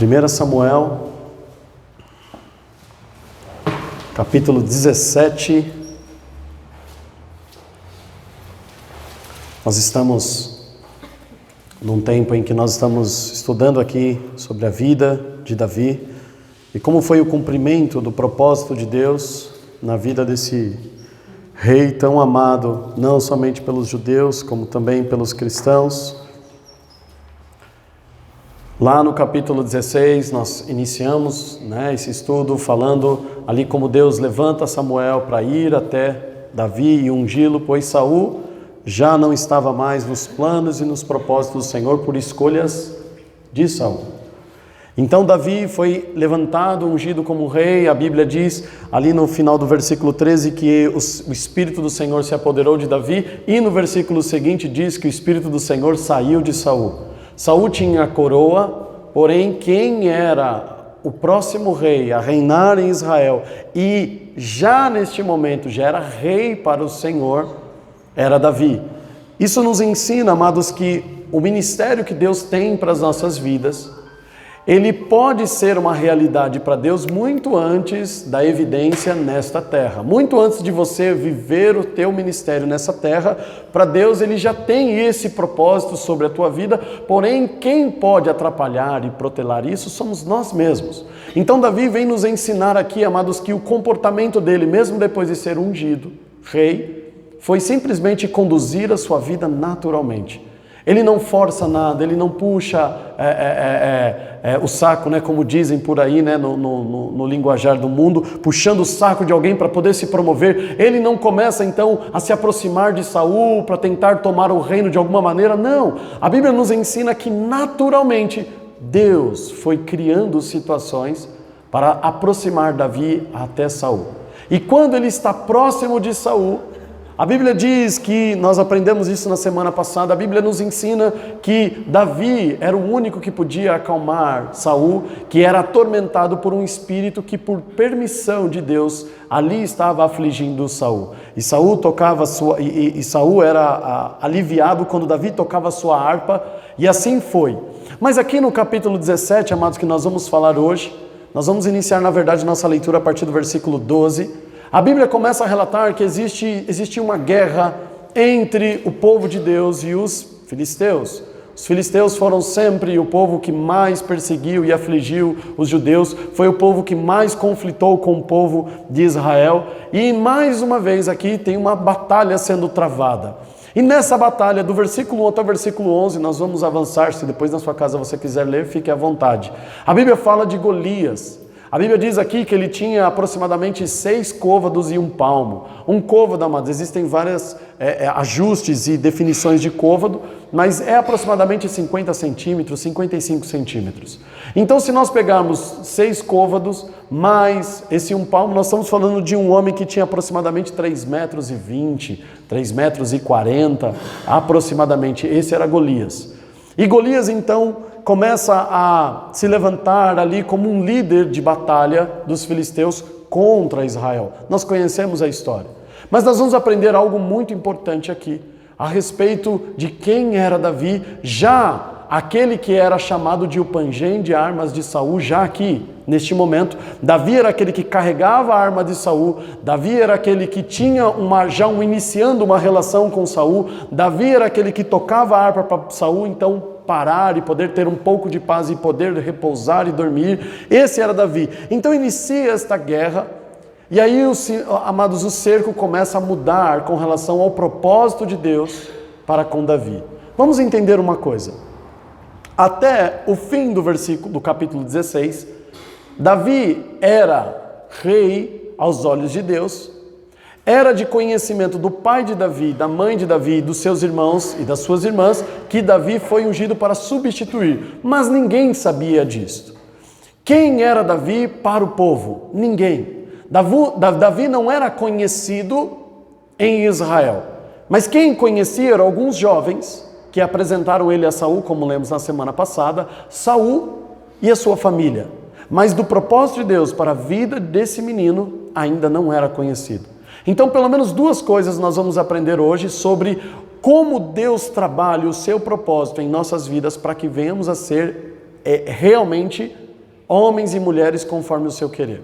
1 Samuel, capítulo 17. Nós estamos num tempo em que nós estamos estudando aqui sobre a vida de Davi e como foi o cumprimento do propósito de Deus na vida desse rei tão amado, não somente pelos judeus, como também pelos cristãos. Lá no capítulo 16, nós iniciamos esse estudo falando ali como Deus levanta Samuel para ir até Davi e ungí-lo, pois Saul já não estava mais nos planos e nos propósitos do Senhor por escolhas de Saul. Então Davi foi levantado, ungido como rei. A Bíblia diz ali no final do versículo 13 que o Espírito do Senhor se apoderou de Davi, e no versículo seguinte diz que o Espírito do Senhor saiu de Saul. Saul tinha a coroa, porém quem era o próximo rei a reinar em Israel e já neste momento já era rei para o Senhor, era Davi. Isso nos ensina, amados, que o ministério que Deus tem para as nossas vidas, ele pode ser uma realidade para Deus muito antes da evidência nesta terra. Muito antes de você viver o teu ministério nessa terra, para Deus ele já tem esse propósito sobre a tua vida, porém quem pode atrapalhar e protelar isso somos nós mesmos. Então Davi vem nos ensinar aqui, amados, que o comportamento dele, mesmo depois de ser ungido rei, foi simplesmente conduzir a sua vida naturalmente. Ele não força nada, ele não puxa o saco, como dizem por aí, no linguajar do mundo, puxando o saco de alguém para poder se promover. Ele não começa então a se aproximar de Saul para tentar tomar o reino de alguma maneira, não. A Bíblia nos ensina que naturalmente Deus foi criando situações para aproximar Davi até Saul. E quando ele está próximo de Saul, a Bíblia diz que, nós aprendemos isso na semana passada, a Bíblia nos ensina que Davi era o único que podia acalmar Saul, que era atormentado por um espírito que por permissão de Deus ali estava afligindo Saul. E Saul Saul era aliviado quando Davi tocava sua harpa, e assim foi. Mas aqui no capítulo 17, amados, que nós vamos falar hoje, nós vamos iniciar na verdade nossa leitura a partir do versículo 12, a Bíblia começa a relatar que existia uma guerra entre o povo de Deus e os filisteus. Os filisteus foram sempre o povo que mais perseguiu e afligiu os judeus, foi o povo que mais conflitou com o povo de Israel. E mais uma vez aqui tem uma batalha sendo travada. E nessa batalha, do versículo 1 até o versículo 11, nós vamos avançar. Se depois na sua casa você quiser ler, fique à vontade. A Bíblia fala de Golias. A Bíblia diz aqui que ele tinha aproximadamente 6 côvados e 1 palmo. Um côvado, amados, existem vários ajustes e definições de côvado, mas é aproximadamente 50 centímetros, 55 centímetros. Então, se nós pegarmos 6 côvados mais esse 1 palmo, nós estamos falando de um homem que tinha aproximadamente 3,20 metros, 3,40 metros, aproximadamente. Esse era Golias. E Golias, então, começa a se levantar ali como um líder de batalha dos filisteus contra Israel. Nós conhecemos a história. Mas nós vamos aprender algo muito importante aqui, a respeito de quem era Davi, já aquele que era chamado de o panjem de armas de Saul, já aqui, neste momento. Davi era aquele que carregava a arma de Saul, Davi era aquele que tinha iniciando uma relação com Saul, Davi era aquele que tocava a harpa para Saul, então parar e poder ter um pouco de paz e poder repousar e dormir. Esse era Davi. Então inicia esta guerra e aí, amados, o cerco começa a mudar com relação ao propósito de Deus para com Davi. Vamos entender uma coisa. Até o fim do capítulo 16, Davi era rei aos olhos de Deus, era de conhecimento do pai de Davi, da mãe de Davi, dos seus irmãos e das suas irmãs, que Davi foi ungido para substituir, mas ninguém sabia disto. Quem era Davi para o povo? Ninguém. Davi não era conhecido em Israel, mas quem conhecia eram alguns jovens que apresentaram ele a Saul, como lemos na semana passada, Saul e a sua família. Mas do propósito de Deus para a vida desse menino ainda não era conhecido. Então, pelo menos 2 coisas nós vamos aprender hoje sobre como Deus trabalha o seu propósito em nossas vidas para que venhamos a ser realmente homens e mulheres conforme o seu querer.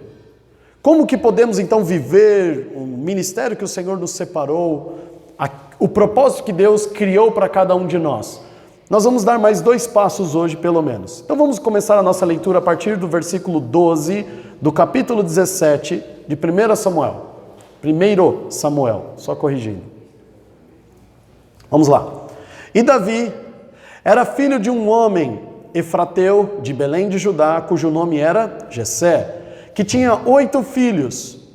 Como que podemos então viver o ministério que o Senhor nos separou, o propósito que Deus criou para cada um de nós? Nós vamos dar mais 2 passos hoje, pelo menos. Então vamos começar a nossa leitura a partir do versículo 12 do capítulo 17 de 1 Samuel. 1 Samuel, só corrigindo. Vamos lá. E Davi era filho de um homem efrateu de Belém de Judá, cujo nome era Jessé, que tinha 8 filhos.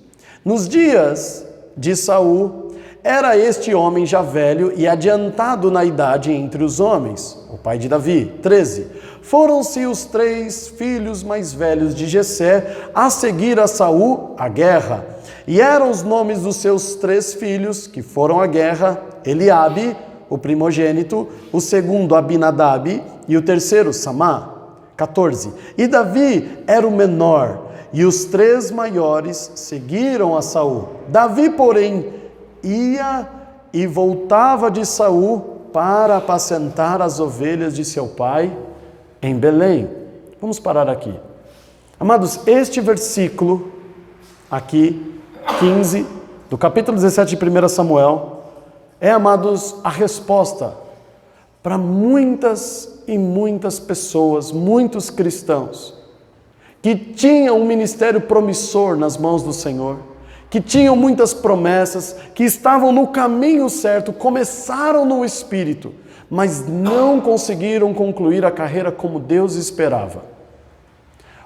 Nos dias de Saul, era este homem já velho e adiantado na idade entre os homens, o pai de Davi. 13. Foram-se os 3 filhos mais velhos de Jessé a seguir a Saul à guerra. E eram os nomes dos seus 3 filhos que foram à guerra: Eliabe, o primogênito, o segundo Abinadab e o terceiro Samá. 14. E Davi era o menor, e os 3 maiores seguiram a Saul. Davi, porém, ia e voltava de Saul para apacentar as ovelhas de seu pai em Belém. Vamos parar aqui. Amados, este versículo aqui, 15, do capítulo 17 de 1 Samuel, é, amados, a resposta para muitas e muitas pessoas, muitos cristãos, que tinham um ministério promissor nas mãos do Senhor, que tinham muitas promessas, que estavam no caminho certo, começaram no Espírito, mas não conseguiram concluir a carreira como Deus esperava.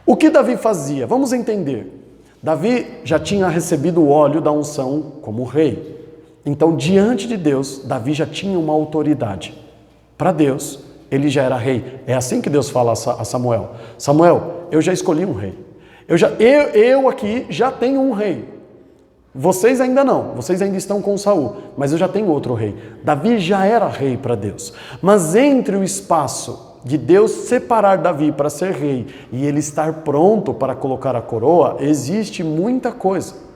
O que Davi fazia? Vamos entender. Davi já tinha recebido o óleo da unção como rei. Então, diante de Deus, Davi já tinha uma autoridade. Para Deus, ele já era rei. É assim que Deus fala a Samuel. Samuel, eu já escolhi um rei. Eu aqui já tenho um rei. Vocês ainda não, vocês ainda estão com Saul, mas eu já tenho outro rei. Davi já era rei para Deus. Mas entre o espaço de Deus separar Davi para ser rei e ele estar pronto para colocar a coroa, existe muita coisa.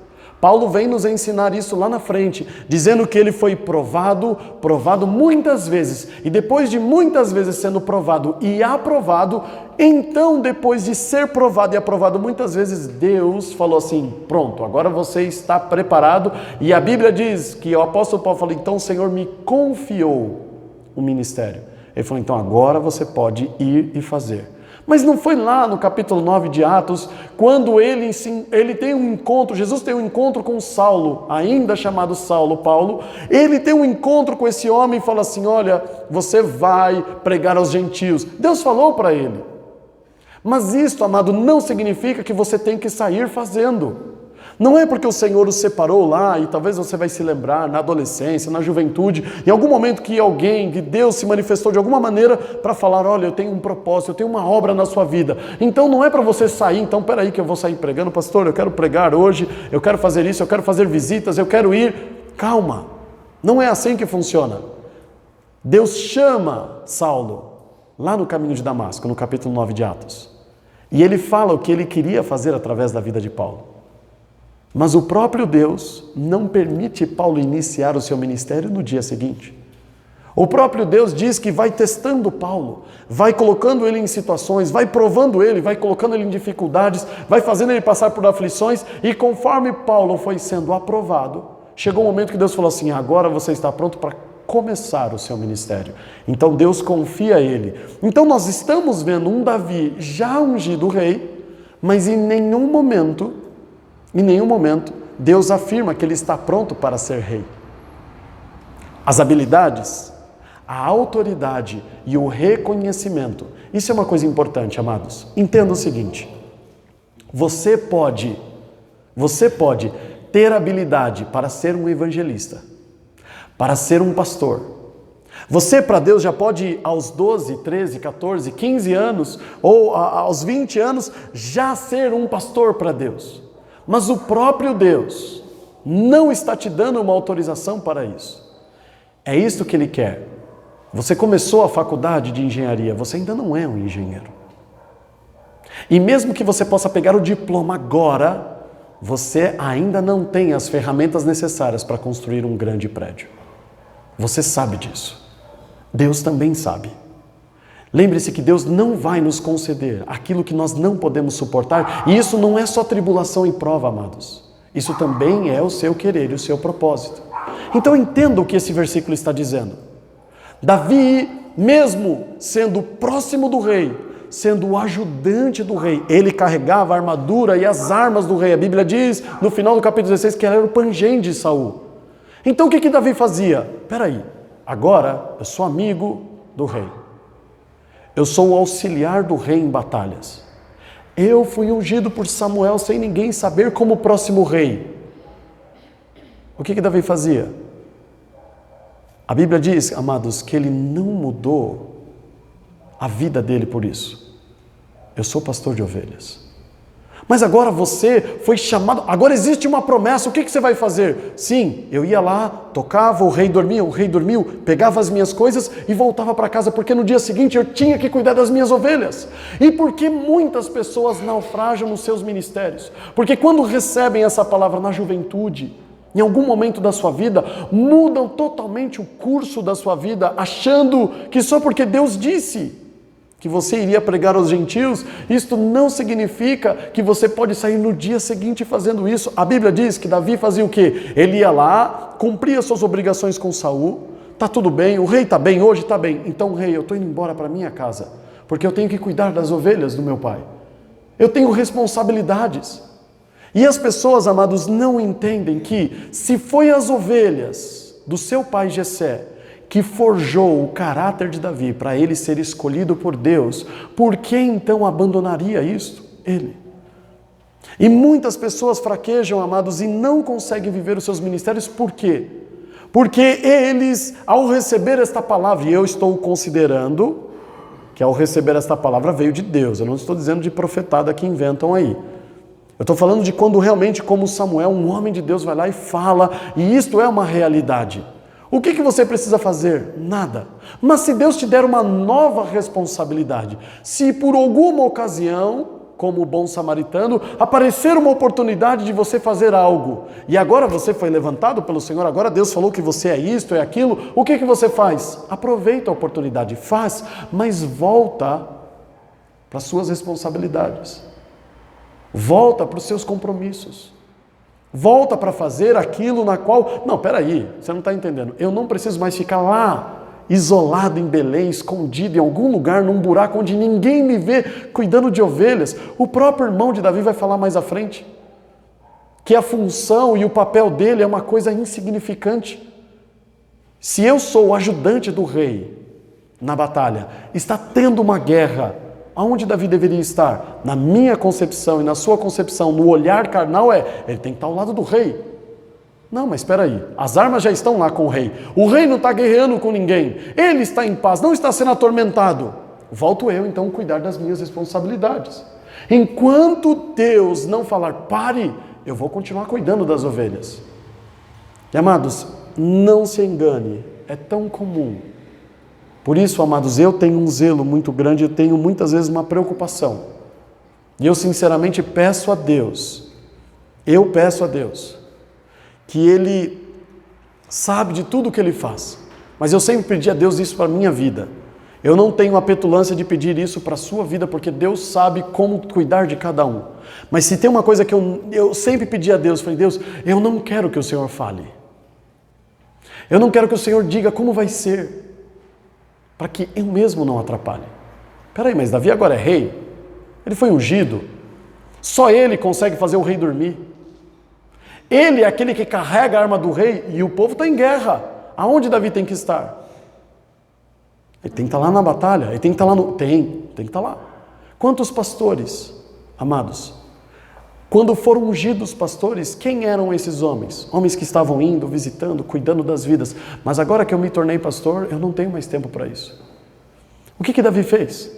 Paulo vem nos ensinar isso lá na frente, dizendo que ele foi provado muitas vezes, e depois de muitas vezes sendo provado e aprovado, então depois de ser provado e aprovado muitas vezes, Deus falou assim: pronto, agora você está preparado. E a Bíblia diz que o apóstolo Paulo falou: então o Senhor me confiou o ministério. Ele falou: então agora você pode ir e fazer. Mas não foi lá no capítulo 9 de Atos, quando ele tem um encontro, Jesus tem um encontro com Saulo, ainda chamado Saulo, Paulo. Ele tem um encontro com esse homem e fala assim: olha, você vai pregar aos gentios. Deus falou para ele. Mas isto, amado, não significa que você tem que sair fazendo. Não é porque o Senhor o separou lá, e talvez você vai se lembrar na adolescência, na juventude, em algum momento que Deus se manifestou de alguma maneira para falar: olha, eu tenho um propósito, eu tenho uma obra na sua vida. Então não é para você sair, então peraí que eu vou sair pregando, pastor, eu quero pregar hoje, eu quero fazer isso, eu quero fazer visitas, eu quero ir. Calma, não é assim que funciona. Deus chama Saulo lá no caminho de Damasco, no capítulo 9 de Atos. E ele fala o que ele queria fazer através da vida de Paulo. Mas o próprio Deus não permite Paulo iniciar o seu ministério no dia seguinte. O próprio Deus diz que vai testando Paulo, vai colocando ele em situações, vai provando ele, vai colocando ele em dificuldades, vai fazendo ele passar por aflições, e conforme Paulo foi sendo aprovado, chegou um momento que Deus falou assim: agora você está pronto para começar o seu ministério. Então Deus confia a ele. Então nós estamos vendo um Davi já ungido rei, mas em nenhum momento Deus afirma que ele está pronto para ser rei. As habilidades, a autoridade e o reconhecimento, isso é uma coisa importante, amados. Entenda o seguinte: você pode ter habilidade para ser um evangelista, para ser um pastor. Você, para Deus, já pode, aos 12, 13, 14, 15 anos, ou aos 20 anos, já ser um pastor para Deus. Mas o próprio Deus não está te dando uma autorização para isso. É isso que Ele quer. Você começou a faculdade de engenharia, você ainda não é um engenheiro. E mesmo que você possa pegar o diploma agora, você ainda não tem as ferramentas necessárias para construir um grande prédio. Você sabe disso. Deus também sabe. Lembre-se que Deus não vai nos conceder aquilo que nós não podemos suportar, e isso não é só tribulação e prova, amados. Isso também é o seu querer e o seu propósito. Então entenda o que esse versículo está dizendo. Davi, mesmo sendo próximo do rei, sendo o ajudante do rei, ele carregava a armadura e as armas do rei. A Bíblia diz, no final do capítulo 16, que ele era o pangém de Saul. Então o que Davi fazia? Peraí, agora eu sou amigo do rei. Eu sou o auxiliar do rei em batalhas. Eu fui ungido por Samuel sem ninguém saber como o próximo rei. O que Davi fazia? A Bíblia diz, amados, que ele não mudou a vida dele por isso. Eu sou pastor de ovelhas. Mas agora você foi chamado, agora existe uma promessa, o que você vai fazer? Sim, eu ia lá, tocava, o rei dormiu, pegava as minhas coisas e voltava para casa, porque no dia seguinte eu tinha que cuidar das minhas ovelhas. E por que muitas pessoas naufragam nos seus ministérios? Porque quando recebem essa palavra na juventude, em algum momento da sua vida, mudam totalmente o curso da sua vida, achando que só porque Deus disse que você iria pregar aos gentios, isto não significa que você pode sair no dia seguinte fazendo isso. A Bíblia diz que Davi fazia o quê? Ele ia lá, cumpria suas obrigações com Saul, tá tudo bem, o rei tá bem, hoje tá bem, então rei, eu estou indo embora para minha casa, porque eu tenho que cuidar das ovelhas do meu pai. Eu tenho responsabilidades. E as pessoas, amados, não entendem que se foi as ovelhas do seu pai Jessé que forjou o caráter de Davi para ele ser escolhido por Deus, por que então abandonaria isto? Ele. E muitas pessoas fraquejam, amados, e não conseguem viver os seus ministérios, por quê? Porque eles, ao receber esta palavra, e eu estou considerando que ao receber esta palavra veio de Deus, eu não estou dizendo de profetada que inventam aí. Eu estou falando de quando realmente, como Samuel, um homem de Deus vai lá e fala, e isto é uma realidade. O que você precisa fazer? Nada. Mas se Deus te der uma nova responsabilidade, se por alguma ocasião, como o bom samaritano, aparecer uma oportunidade de você fazer algo, e agora você foi levantado pelo Senhor, agora Deus falou que você é isto, é aquilo, o que você faz? Aproveita a oportunidade, faz, mas volta para as suas responsabilidades. Volta para os seus compromissos. Volta para fazer aquilo na qual... Não, peraí, você não está entendendo. Eu não preciso mais ficar lá, isolado em Belém, escondido em algum lugar, num buraco onde ninguém me vê, cuidando de ovelhas. O próprio irmão de Davi vai falar mais à frente que a função e o papel dele é uma coisa insignificante. Se eu sou o ajudante do rei na batalha, está tendo uma guerra, aonde Davi deveria estar? Na minha concepção e na sua concepção, no olhar carnal ele tem que estar ao lado do rei. Não, mas espera aí, as armas já estão lá com o rei não está guerreando com ninguém, ele está em paz, não está sendo atormentado. Volto eu então a cuidar das minhas responsabilidades. Enquanto Deus não falar pare, eu vou continuar cuidando das ovelhas. E amados, não se engane, é tão comum. Por isso, amados, eu tenho um zelo muito grande, eu tenho muitas vezes uma preocupação. E eu sinceramente peço a Deus, que Ele sabe de tudo o que Ele faz. Mas eu sempre pedi a Deus isso para a minha vida. Eu não tenho a petulância de pedir isso para a sua vida, porque Deus sabe como cuidar de cada um. Mas se tem uma coisa que eu sempre pedi a Deus, falei, Deus, eu não quero que o Senhor fale. Eu não quero que o Senhor diga como vai ser, para que eu mesmo não atrapalhe. Peraí, mas Davi agora é rei? Ele foi ungido? Só ele consegue fazer o rei dormir. Ele é aquele que carrega a arma do rei e o povo está em guerra. Aonde Davi tem que estar? Ele tem que estar lá na batalha, ele tem que estar lá tem que estar lá. Quantos pastores, amados, quando foram ungidos pastores, quem eram esses homens? Homens que estavam indo, visitando, cuidando das vidas. Mas agora que eu me tornei pastor, eu não tenho mais tempo para isso. O que Davi fez?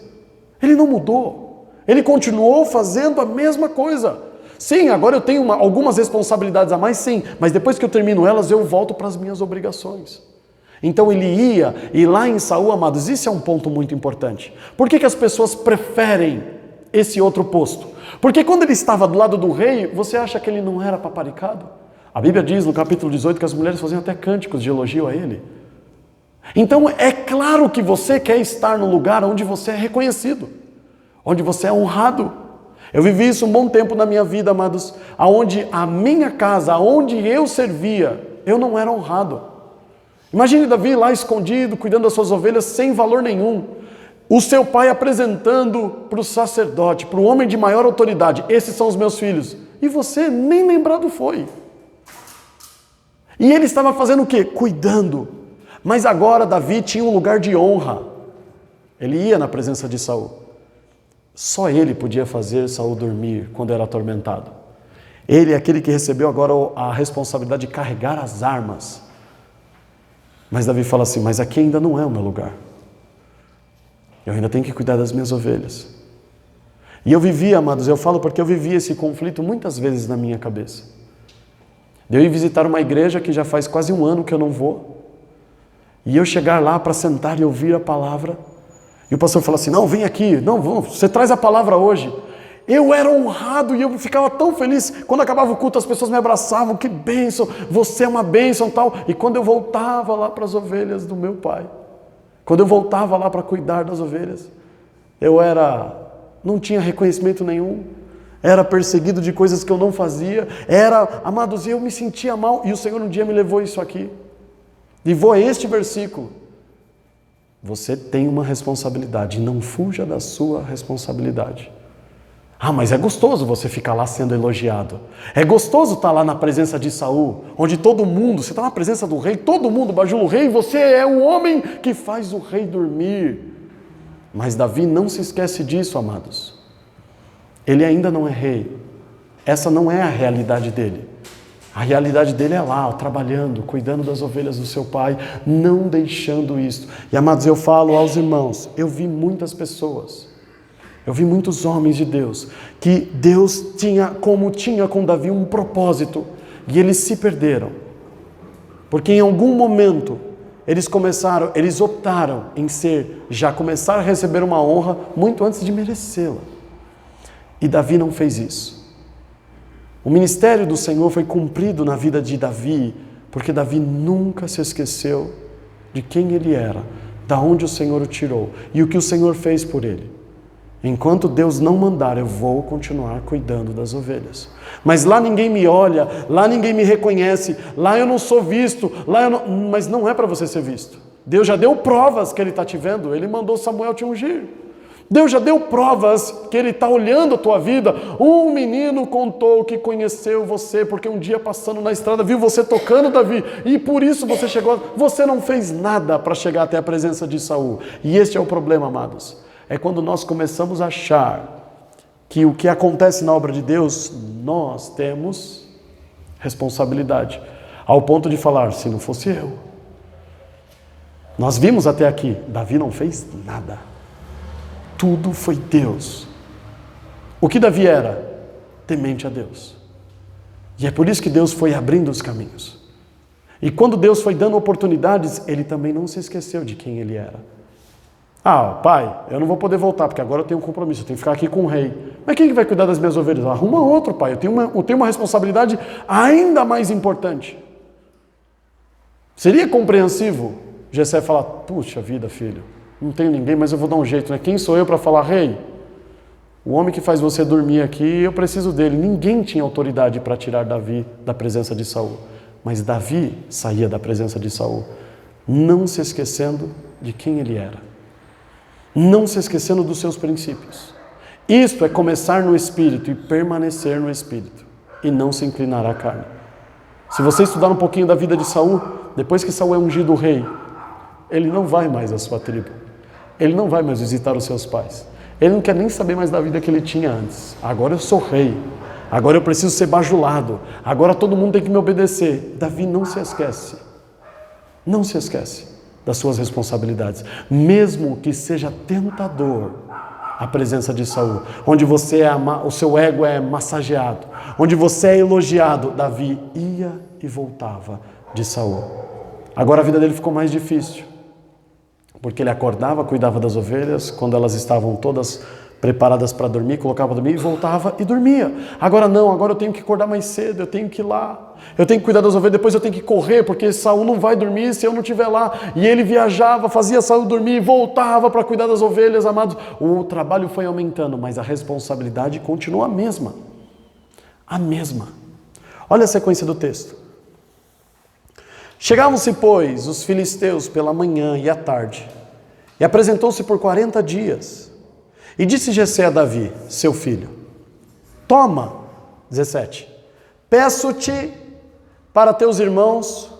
Ele não mudou. Ele continuou fazendo a mesma coisa. Sim, agora eu tenho algumas responsabilidades a mais, sim. Mas depois que eu termino elas, eu volto para as minhas obrigações. Então ele ia, e lá em Saul, amados, isso é um ponto muito importante. Por que as pessoas preferem esse outro posto? Porque quando ele estava do lado do rei, você acha que ele não era paparicado? A Bíblia diz no capítulo 18 que as mulheres faziam até cânticos de elogio a ele. Então é claro que você quer estar no lugar onde você é reconhecido, onde você é honrado. Eu vivi isso um bom tempo na minha vida, amados, aonde a minha casa, aonde eu servia, eu não era honrado. Imagine Davi lá escondido, cuidando das suas ovelhas, sem valor nenhum. O seu pai apresentando para o sacerdote, para o homem de maior autoridade: esses são os meus filhos. E você nem lembrado foi. E ele estava fazendo o quê? Cuidando. Mas agora Davi tinha um lugar de honra. Ele ia na presença de Saul. Só ele podia fazer Saul dormir quando era atormentado. Ele é aquele que recebeu agora a responsabilidade de carregar as armas. Mas Davi fala assim: mas aqui ainda não é o meu lugar. Eu ainda tenho que cuidar das minhas ovelhas. E eu vivi, amados, eu falo porque eu vivi esse conflito muitas vezes na minha cabeça. Eu ia visitar uma igreja que já faz quase um ano que eu não vou. E eu chegar lá para sentar e ouvir a palavra. E o pastor fala assim: não, vem aqui, não, você traz a palavra hoje. Eu era honrado e eu ficava tão feliz. Quando acabava o culto, as pessoas me abraçavam: que bênção, você é uma bênção, tal. E quando eu voltava lá para as ovelhas do meu pai, quando eu voltava lá para cuidar das ovelhas, não tinha reconhecimento nenhum, era perseguido de coisas que eu não fazia, amados, eu me sentia mal. E o Senhor um dia me levou isso aqui, levou a este versículo: você tem uma responsabilidade, não fuja da sua responsabilidade. Ah, mas é gostoso você ficar lá sendo elogiado. É gostoso estar lá na presença de Saul, onde todo mundo, você está na presença do rei, todo mundo bajula o rei, você é o homem que faz o rei dormir. Mas Davi não se esquece disso, amados. Ele ainda não é rei. Essa não é a realidade dele. A realidade dele é lá, trabalhando, cuidando das ovelhas do seu pai, não deixando isso. E, amados, eu falo aos irmãos, eu vi muitas pessoas, eu vi muitos homens de Deus, que Deus tinha com Davi um propósito, e eles se perderam. Porque em algum momento, eles optaram em já começar a receber uma honra muito antes de merecê-la. E Davi não fez isso. O ministério do Senhor foi cumprido na vida de Davi, porque Davi nunca se esqueceu de quem ele era, da onde o Senhor o tirou e o que o Senhor fez por ele. Enquanto Deus não mandar, eu vou continuar cuidando das ovelhas. Mas lá ninguém me olha, lá ninguém me reconhece, lá eu não sou visto, mas não é para você ser visto. Deus já deu provas que Ele está te vendo, Ele mandou Samuel te ungir. Deus já deu provas que Ele está olhando a tua vida. Um menino contou que conheceu você, porque um dia passando na estrada viu você tocando, Davi, e por isso você chegou. Você não fez nada para chegar até a presença de Saul. E este é o problema, amados. É quando nós começamos a achar que o que acontece na obra de Deus, nós temos responsabilidade. Ao ponto de falar: se não fosse eu. Nós vimos até aqui, Davi não fez nada. Tudo foi Deus. O que Davi era? Temente a Deus. E é por isso que Deus foi abrindo os caminhos. E quando Deus foi dando oportunidades, Ele também não se esqueceu de quem Ele era. Ah, pai, eu não vou poder voltar, porque agora eu tenho um compromisso, eu tenho que ficar aqui com o rei. Mas quem que vai cuidar das minhas ovelhas? Arruma outro, pai, eu tenho uma responsabilidade ainda mais importante. Seria compreensivo Jessé falar: puxa vida, filho, não tenho ninguém, mas eu vou dar um jeito, né? Quem sou eu para falar: rei, o homem que faz você dormir aqui, eu preciso dele. Ninguém tinha autoridade para tirar Davi da presença de Saul. Mas Davi saía da presença de Saul, não se esquecendo de quem ele era. Não se esquecendo dos seus princípios. Isto é começar no Espírito e permanecer no Espírito, e não se inclinar à carne. Se você estudar um pouquinho da vida de Saul, depois que Saul é ungido o rei, ele não vai mais à sua tribo, ele não vai mais visitar os seus pais, ele não quer nem saber mais da vida que ele tinha antes. Agora eu sou rei, agora eu preciso ser bajulado, agora todo mundo tem que me obedecer. Davi não se esquece das suas responsabilidades, mesmo que seja tentador a presença de Saul, onde o seu ego é massageado, onde você é elogiado. Davi ia e voltava de Saul. Agora a vida dele ficou mais difícil, porque ele acordava, cuidava das ovelhas, quando elas estavam todas preparadas para dormir, colocava para dormir e voltava e dormia. Agora não, agora eu tenho que acordar mais cedo, eu tenho que ir lá, eu tenho que cuidar das ovelhas, depois eu tenho que correr, porque Saul não vai dormir se eu não estiver lá. E ele viajava, fazia Saul dormir e voltava para cuidar das ovelhas, amados. O trabalho foi aumentando, mas a responsabilidade continua a mesma. A mesma. Olha a sequência do texto. Chegavam-se, pois, os filisteus pela manhã e à tarde, e apresentou-se por 40 dias. E disse Jessé a Davi, seu filho, toma, 17, peço-te para teus irmãos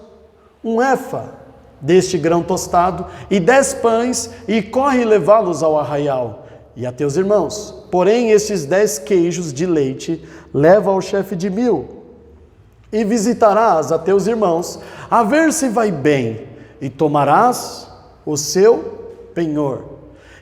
um efa deste grão tostado e 10 pães, e corre levá-los ao arraial, e a teus irmãos. Porém, estes 10 queijos de leite leva ao chefe de 1000, e visitarás a teus irmãos, a ver se vai bem, e tomarás o seu penhor.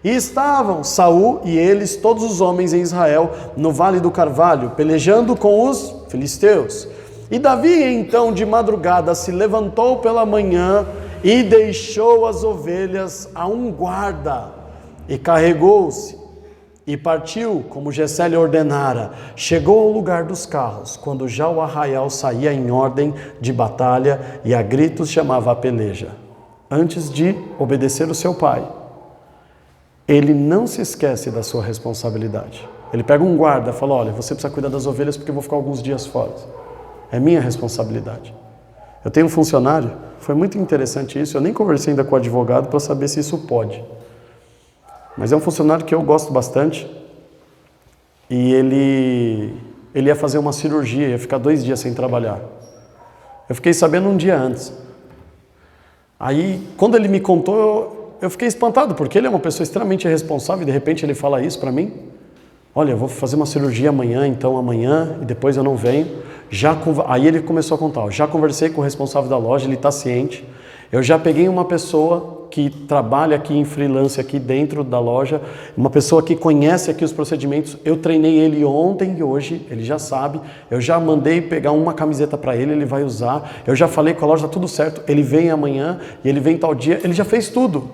E estavam Saul e eles, todos os homens em Israel, no vale do Carvalho, pelejando com os filisteus. E Davi, então, de madrugada, se levantou pela manhã e deixou as ovelhas a um guarda, e carregou-se, e partiu, como Jessé lhe ordenara. Chegou ao lugar dos carros, quando já o arraial saía em ordem de batalha, e a gritos chamava a peleja. Antes de obedecer o seu pai, ele não se esquece da sua responsabilidade. Ele pega um guarda e fala, olha, você precisa cuidar das ovelhas porque eu vou ficar alguns dias fora. É minha responsabilidade. Eu tenho um funcionário, foi muito interessante isso, eu nem conversei ainda com o advogado para saber se isso pode. Mas é um funcionário que eu gosto bastante, e ele ia fazer uma cirurgia, ia ficar 2 dias sem trabalhar. Eu fiquei sabendo um dia antes. Aí, quando ele me contou, eu fiquei espantado, porque ele é uma pessoa extremamente irresponsável, e de repente ele fala isso para mim. Olha, eu vou fazer uma cirurgia amanhã, então amanhã, e depois eu não venho. Aí ele começou a contar, já conversei com o responsável da loja, ele está ciente. Eu já peguei uma pessoa que trabalha aqui em freelance aqui dentro da loja, uma pessoa que conhece aqui os procedimentos, eu treinei ele ontem e hoje, ele já sabe, eu já mandei pegar uma camiseta para ele, ele vai usar, eu já falei com a loja, tá tudo certo, ele vem amanhã e ele vem tal dia, ele já fez tudo.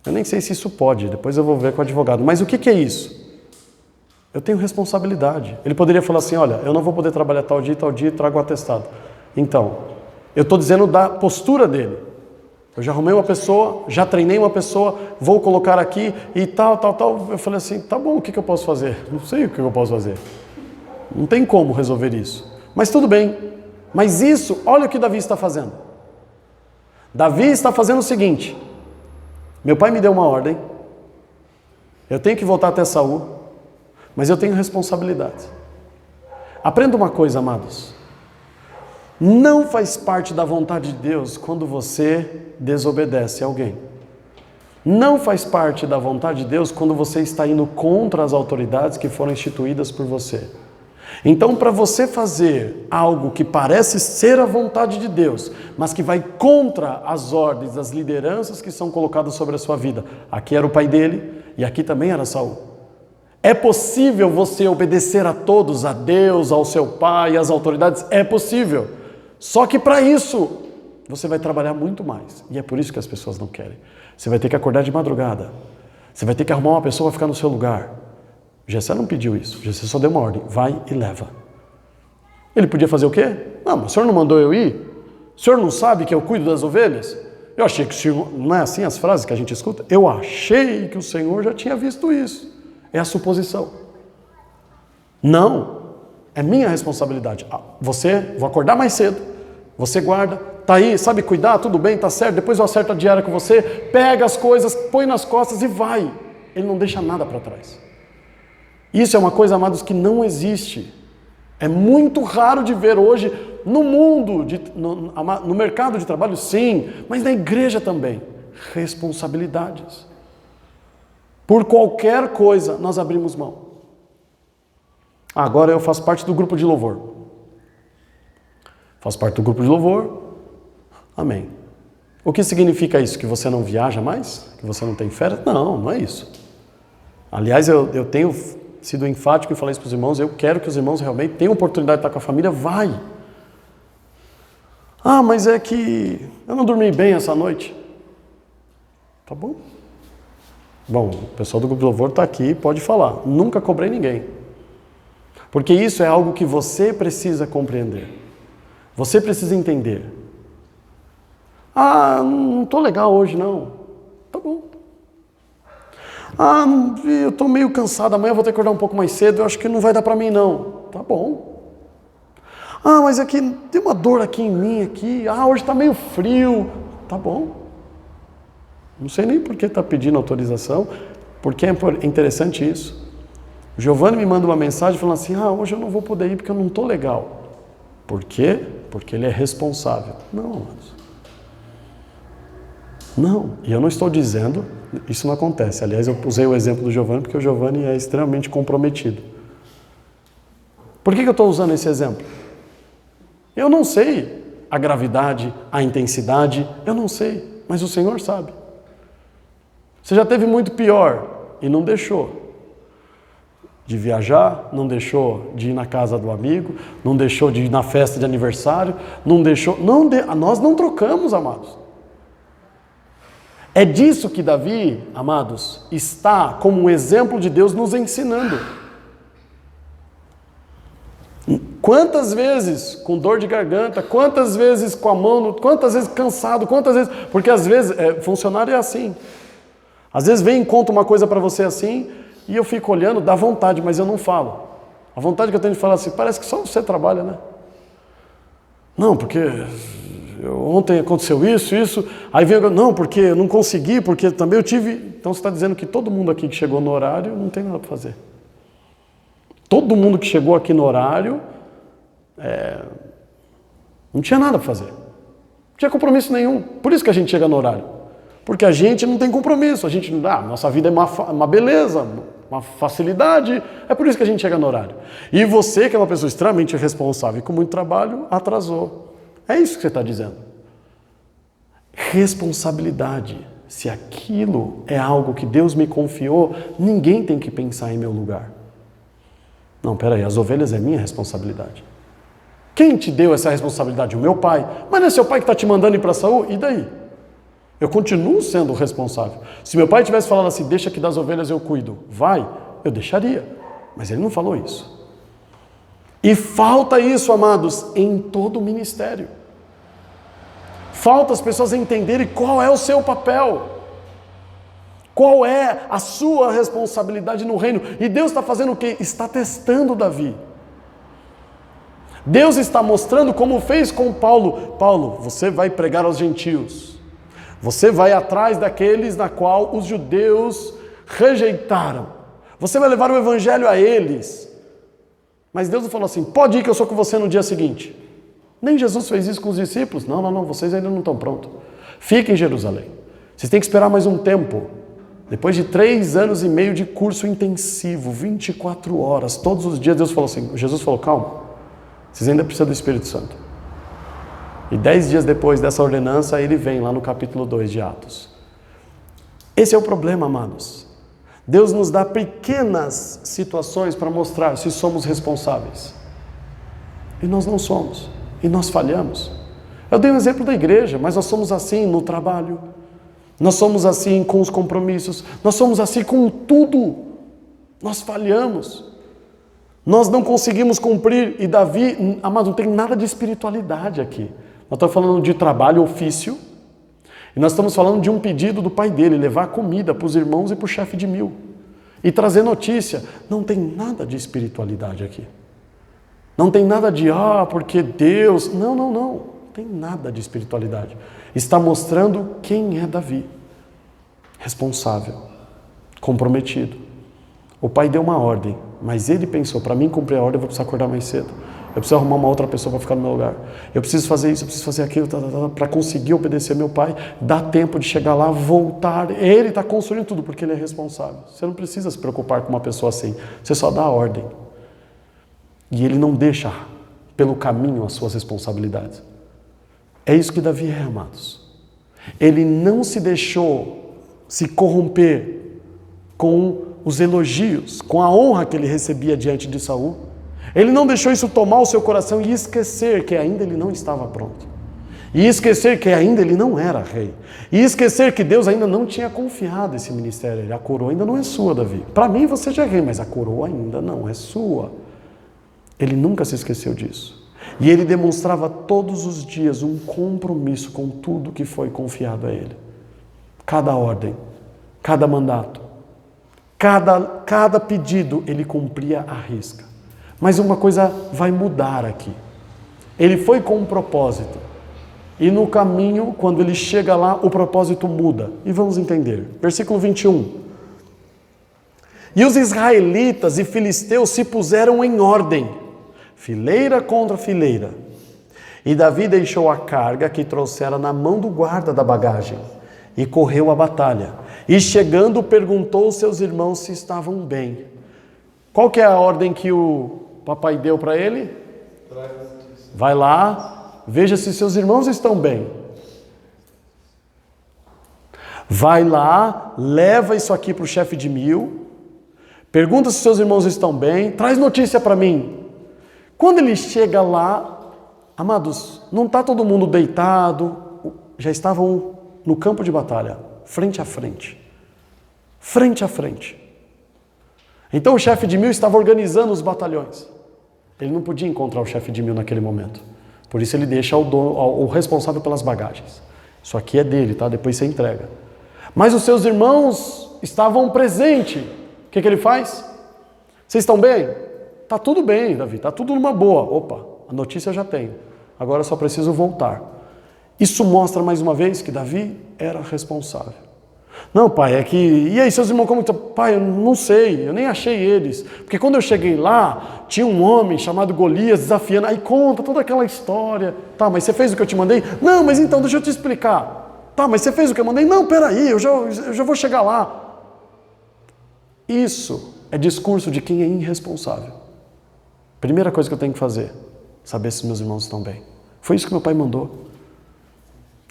Eu nem sei se isso pode, depois eu vou ver com o advogado, mas o que é isso? Eu tenho responsabilidade. Ele poderia falar assim, olha, eu não vou poder trabalhar tal dia, trago o atestado. Então, eu estou dizendo da postura dele. Eu já arrumei uma pessoa, já treinei uma pessoa, vou colocar aqui e tal. Eu falei assim, tá bom, o que eu posso fazer? Não sei o que eu posso fazer. Não tem como resolver isso. Mas tudo bem. Mas isso, olha o que Davi está fazendo. Davi está fazendo o seguinte. Meu pai me deu uma ordem. Eu tenho que voltar até Saul. Mas eu tenho responsabilidade. Aprenda uma coisa, amados. Não faz parte da vontade de Deus quando você desobedece a alguém. Não faz parte da vontade de Deus quando você está indo contra as autoridades que foram instituídas por você. Então, para você fazer algo que parece ser a vontade de Deus, mas que vai contra as ordens das lideranças que são colocadas sobre a sua vida. Aqui era o pai dele e aqui também era Saul. É possível você obedecer a todos, a Deus, ao seu pai, às autoridades? É possível. Só que para isso, você vai trabalhar muito mais. E é por isso que as pessoas não querem. Você vai ter que acordar de madrugada. Você vai ter que arrumar uma pessoa para ficar no seu lugar. Jessé não pediu isso. Jessé só deu uma ordem. Vai e leva. Ele podia fazer o quê? Não, mas o senhor não mandou eu ir? O senhor não sabe que eu cuido das ovelhas? Eu achei que o senhor... Não é assim as frases que a gente escuta? Eu achei que o senhor já tinha visto isso. É a suposição. Não. É minha responsabilidade. Vou acordar mais cedo. Você guarda. Tá aí, sabe cuidar? Tudo bem, tá certo. Depois eu acerto a diária com você. Pega as coisas, põe nas costas e vai. Ele não deixa nada para trás. Isso é uma coisa, amados, que não existe. É muito raro de ver hoje no mundo, no mercado de trabalho, sim, mas na igreja também. Responsabilidades. Por qualquer coisa, nós abrimos mão. Agora eu faço parte do grupo de louvor. Faço parte do grupo de louvor. Amém. O que significa isso? Que você não viaja mais? Que você não tem férias? Não, não é isso. Aliás, eu tenho sido enfático e falei isso para os irmãos, eu quero que os irmãos realmente tenham oportunidade de estar com a família, vai. Ah, mas é que eu não dormi bem essa noite. Tá bom. Bom, o pessoal do grupo de louvor está aqui, pode falar. Nunca cobrei ninguém. Porque isso é algo que você precisa compreender. Você precisa entender. Ah, não estou legal hoje não. Tá bom. Ah, eu estou meio cansado, amanhã eu vou ter que acordar um pouco mais cedo, eu acho que não vai dar para mim não. Tá bom. Ah, mas aqui tem uma dor aqui em mim, aqui. Ah, hoje está meio frio. Tá bom. Não sei nem por que está pedindo autorização, porque é interessante isso. O Giovanni me manda uma mensagem falando assim, hoje eu não vou poder ir porque eu não estou legal. Por quê? Porque ele é responsável. Não, amados. Não, e eu não estou dizendo, isso não acontece. Aliás, eu usei o exemplo do Giovanni porque o Giovanni é extremamente comprometido. Por que eu estou usando esse exemplo? Eu não sei a gravidade, a intensidade, eu não sei, mas o Senhor sabe. Você já teve muito pior e não deixou de viajar, não deixou de ir na casa do amigo, não deixou de ir na festa de aniversário, não deixou... Nós não trocamos, amados. É disso que Davi, amados, está como um exemplo de Deus nos ensinando. Quantas vezes com dor de garganta, quantas vezes com a mão, quantas vezes cansado, quantas vezes... Porque às vezes, funcionário é assim. Às vezes vem e conta uma coisa para você assim, e eu fico olhando, dá vontade, mas eu não falo. A vontade que eu tenho de falar assim, parece que só você trabalha, né? Não, porque ontem aconteceu isso, aí vem, não, porque eu não consegui, porque também eu tive... Então você está dizendo que todo mundo aqui que chegou no horário não tem nada para fazer. Todo mundo que chegou aqui no horário não tinha nada para fazer. Não tinha compromisso nenhum. Por isso que a gente chega no horário. Porque a gente não tem compromisso, nossa vida é uma beleza, uma facilidade, é por isso que a gente chega no horário. E você, que é uma pessoa extremamente responsável e com muito trabalho, atrasou. É isso que você está dizendo. Responsabilidade. Se aquilo é algo que Deus me confiou, ninguém tem que pensar em meu lugar. Não, peraí, as ovelhas é minha responsabilidade. Quem te deu essa responsabilidade? O meu pai. Mas não é seu pai que está te mandando ir para a saúde? E daí? Eu continuo sendo o responsável. Se meu pai tivesse falado assim, deixa que das ovelhas eu cuido, vai, eu deixaria. Mas ele não falou isso. E falta isso, amados, em todo o ministério. Falta as pessoas entenderem qual é o seu papel. Qual é a sua responsabilidade no reino. E Deus está fazendo o quê? Está testando Davi. Deus está mostrando como fez com Paulo. Paulo, você vai pregar aos gentios. Você vai atrás daqueles na qual os judeus rejeitaram. Você vai levar o evangelho a eles. Mas Deus não falou assim, pode ir que eu sou com você no dia seguinte. Nem Jesus fez isso com os discípulos. Não, vocês ainda não estão prontos. Fiquem em Jerusalém. Vocês têm que esperar mais um tempo. Depois de 3 anos e meio de curso intensivo, 24 horas, todos os dias, Jesus falou, calma, vocês ainda precisam do Espírito Santo. E 10 dias depois dessa ordenança, ele vem lá no capítulo 2 de Atos. Esse é o problema, amados. Deus nos dá pequenas situações para mostrar se somos responsáveis. E nós não somos. E nós falhamos. Eu dei um exemplo da igreja, mas nós somos assim no trabalho. Nós somos assim com os compromissos. Nós somos assim com tudo. Nós falhamos. Nós não conseguimos cumprir. E Davi, amado, não tem nada de espiritualidade aqui. Nós estamos falando de trabalho, ofício, e nós estamos falando de um pedido do pai dele, levar comida para os irmãos e para o chefe de 1000. E trazer notícia. Não tem nada de espiritualidade aqui. Não tem nada de, porque Deus... Não tem nada de espiritualidade. Está mostrando quem é Davi. Responsável, comprometido. O pai deu uma ordem, mas ele pensou, para mim cumprir a ordem eu vou precisar acordar mais cedo. Eu preciso arrumar uma outra pessoa para ficar no meu lugar. Eu preciso fazer isso, eu preciso fazer aquilo, para conseguir obedecer meu pai. Dá tempo de chegar lá, voltar. Ele está construindo tudo, porque ele é responsável. Você não precisa se preocupar com uma pessoa assim. Você só dá a ordem. E ele não deixa pelo caminho as suas responsabilidades. É isso que Davi é, amados. Ele não se deixou se corromper com os elogios, com a honra que ele recebia diante de Saul. Ele não deixou isso tomar o seu coração e esquecer que ainda ele não estava pronto. E esquecer que ainda ele não era rei. E esquecer que Deus ainda não tinha confiado esse ministério. A coroa ainda não é sua, Davi. Para mim você já é rei, mas a coroa ainda não é sua. Ele nunca se esqueceu disso. E ele demonstrava todos os dias um compromisso com tudo que foi confiado a ele. Cada ordem, cada mandato, cada pedido ele cumpria à risca. Mas uma coisa vai mudar aqui. Ele foi com um propósito. E no caminho, quando ele chega lá, o propósito muda. E vamos entender. Versículo 21. E os israelitas e filisteus se puseram em ordem, fileira contra fileira. E Davi deixou a carga que trouxera na mão do guarda da bagagem e correu à batalha. E chegando, perguntou aos seus irmãos se estavam bem. Qual que é a ordem que o papai deu para ele? Vai lá. Veja se seus irmãos estão bem. Vai lá, leva isso aqui para o chefe de 1000. Pergunta se seus irmãos estão bem. Traz notícia para mim. Quando ele chega lá, amados, não está todo mundo deitado. Já estavam no campo de batalha, frente a frente. Frente a frente. Então o chefe de 1000 estava organizando os batalhões. Ele não podia encontrar o chefe de 1000 naquele momento. Por isso ele deixa o responsável pelas bagagens. Isso aqui é dele, tá? Depois você entrega. Mas os seus irmãos estavam presentes. O que ele faz? Vocês estão bem? Tá tudo bem, Davi. Tá tudo numa boa. Opa, a notícia eu já tenho. Agora eu só preciso voltar. Isso mostra mais uma vez que Davi era responsável. Não, pai, é que... E aí, seus irmãos, como que... Pai, eu não sei, eu nem achei eles. Porque quando eu cheguei lá, tinha um homem chamado Golias desafiando. Aí conta toda aquela história. Tá, mas você fez o que eu te mandei? Não, mas então, deixa eu te explicar. Tá, mas você fez o que eu mandei? Não, peraí, eu já vou chegar lá. Isso é discurso de quem é irresponsável. Primeira coisa que eu tenho que fazer, saber se meus irmãos estão bem. Foi isso que meu pai mandou.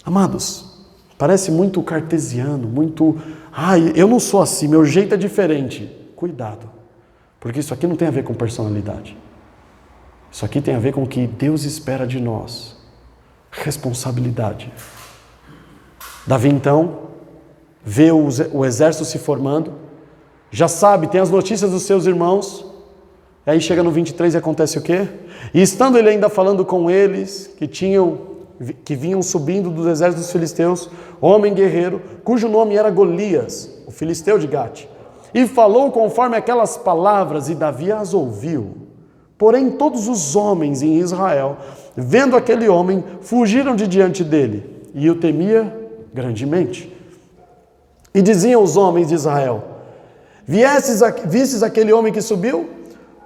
Amados, parece muito cartesiano, muito... eu não sou assim, meu jeito é diferente. Cuidado, porque isso aqui não tem a ver com personalidade. Isso aqui tem a ver com o que Deus espera de nós. Responsabilidade. Davi, então, vê o exército se formando, já sabe, tem as notícias dos seus irmãos, aí chega no 23 e acontece o quê? E estando ele ainda falando com eles, que vinham subindo dos exércitos dos filisteus, homem guerreiro, cujo nome era Golias, o filisteu de Gate, e falou conforme aquelas palavras, e Davi as ouviu. Porém todos os homens em Israel, vendo aquele homem, fugiram de diante dele, e o temia grandemente. E diziam os homens de Israel: vistes aquele homem que subiu?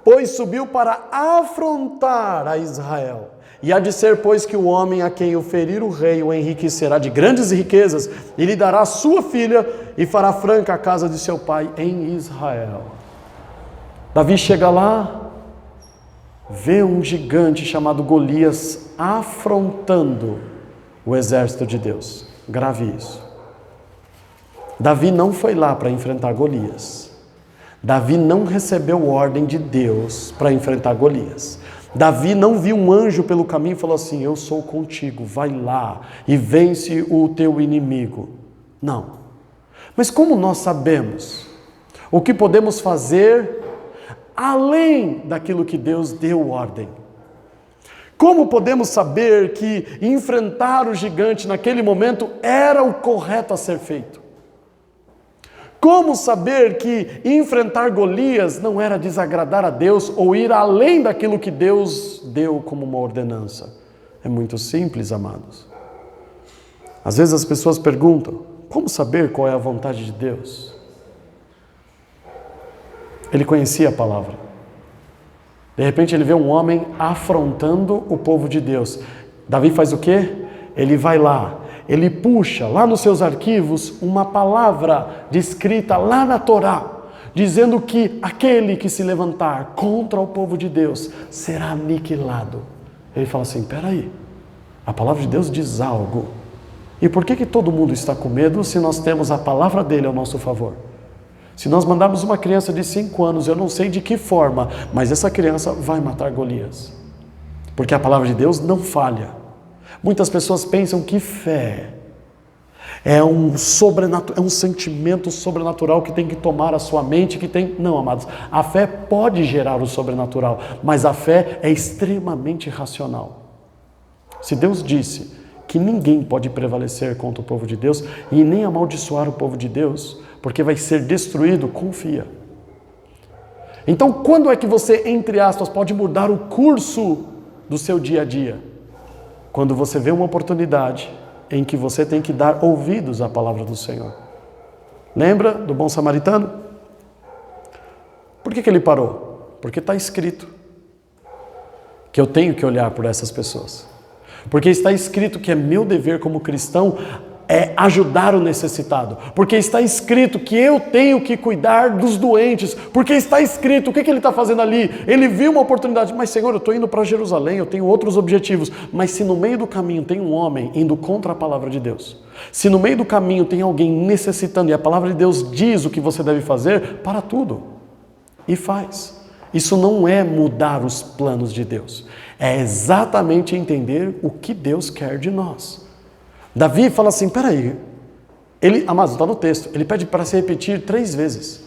Pois subiu para afrontar a Israel. E há de ser, pois, que o homem a quem o ferir o rei o enriquecerá de grandes riquezas, e lhe dará sua filha, e fará franca a casa de seu pai em Israel. Davi chega lá, vê um gigante chamado Golias afrontando o exército de Deus. Grave isso. Davi não foi lá para enfrentar Golias. Davi não recebeu ordem de Deus para enfrentar Golias. Davi não viu um anjo pelo caminho e falou assim: eu sou contigo, vai lá e vence o teu inimigo. Não. Mas como nós sabemos o que podemos fazer além daquilo que Deus deu ordem? Como podemos saber que enfrentar o gigante naquele momento era o correto a ser feito? Como saber que enfrentar Golias não era desagradar a Deus ou ir além daquilo que Deus deu como uma ordenança? É muito simples, amados. Às vezes as pessoas perguntam: como saber qual é a vontade de Deus? Ele conhecia a palavra. De repente ele vê um homem afrontando o povo de Deus. Davi faz o quê? Ele vai lá. Ele puxa lá nos seus arquivos uma palavra descrita lá na Torá, dizendo que aquele que se levantar contra o povo de Deus será aniquilado. Ele fala assim: peraí, a palavra de Deus diz algo. E por que todo mundo está com medo se nós temos a palavra dele ao nosso favor? Se nós mandarmos uma criança de 5 anos, eu não sei de que forma, mas essa criança vai matar Golias. Porque a palavra de Deus não falha. Muitas pessoas pensam que fé é um sentimento sobrenatural que tem que tomar a sua mente, que tem... Não, amados, a fé pode gerar o sobrenatural, mas a fé é extremamente racional. Se Deus disse que ninguém pode prevalecer contra o povo de Deus e nem amaldiçoar o povo de Deus, porque vai ser destruído, confia. Então, quando é que você, entre aspas, pode mudar o curso do seu dia a dia? Quando você vê uma oportunidade em que você tem que dar ouvidos à palavra do Senhor. Lembra do bom samaritano? Por que ele parou? Porque está escrito que eu tenho que olhar por essas pessoas. Porque está escrito que é meu dever como cristão é ajudar o necessitado. Porque está escrito que eu tenho que cuidar dos doentes. Porque está escrito, o que ele está fazendo ali? Ele viu uma oportunidade, mas Senhor, eu estou indo para Jerusalém, eu tenho outros objetivos. Mas se no meio do caminho tem um homem indo contra a palavra de Deus, se no meio do caminho tem alguém necessitando e a palavra de Deus diz o que você deve fazer, para tudo e faz. Isso não é mudar os planos de Deus. É exatamente entender o que Deus quer de nós. Davi fala assim, peraí, amados, está no texto, ele pede para se repetir 3 vezes.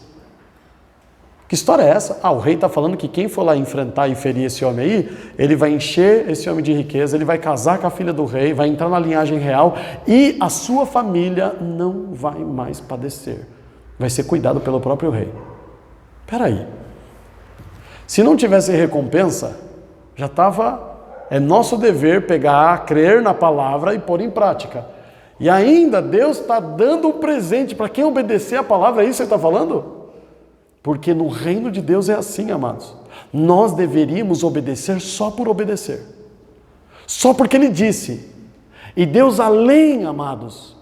Que história é essa? O rei está falando que quem for lá enfrentar e ferir esse homem aí, ele vai encher esse homem de riqueza, ele vai casar com a filha do rei, vai entrar na linhagem real e a sua família não vai mais padecer. Vai ser cuidado pelo próprio rei. Peraí, se não tivesse recompensa, já estava... É nosso dever pegar, crer na palavra e pôr em prática. E ainda Deus está dando um presente para quem obedecer a palavra, é isso que você está falando? Porque no reino de Deus é assim, amados. Nós deveríamos obedecer só por obedecer. Só porque Ele disse. E Deus, além, amados,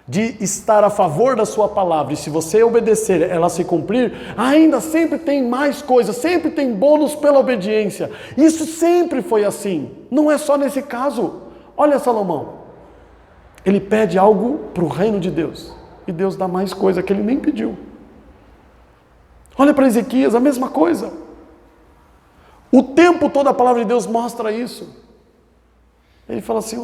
de estar a favor da sua palavra, e se você obedecer, ela se cumprir, ainda sempre tem mais coisas, sempre tem bônus pela obediência. Isso sempre foi assim, não é só nesse caso. Olha Salomão, ele pede algo para o reino de Deus, e Deus dá mais coisa que ele nem pediu. Olha para Ezequias, a mesma coisa. O tempo todo a palavra de Deus mostra isso. Ele fala assim,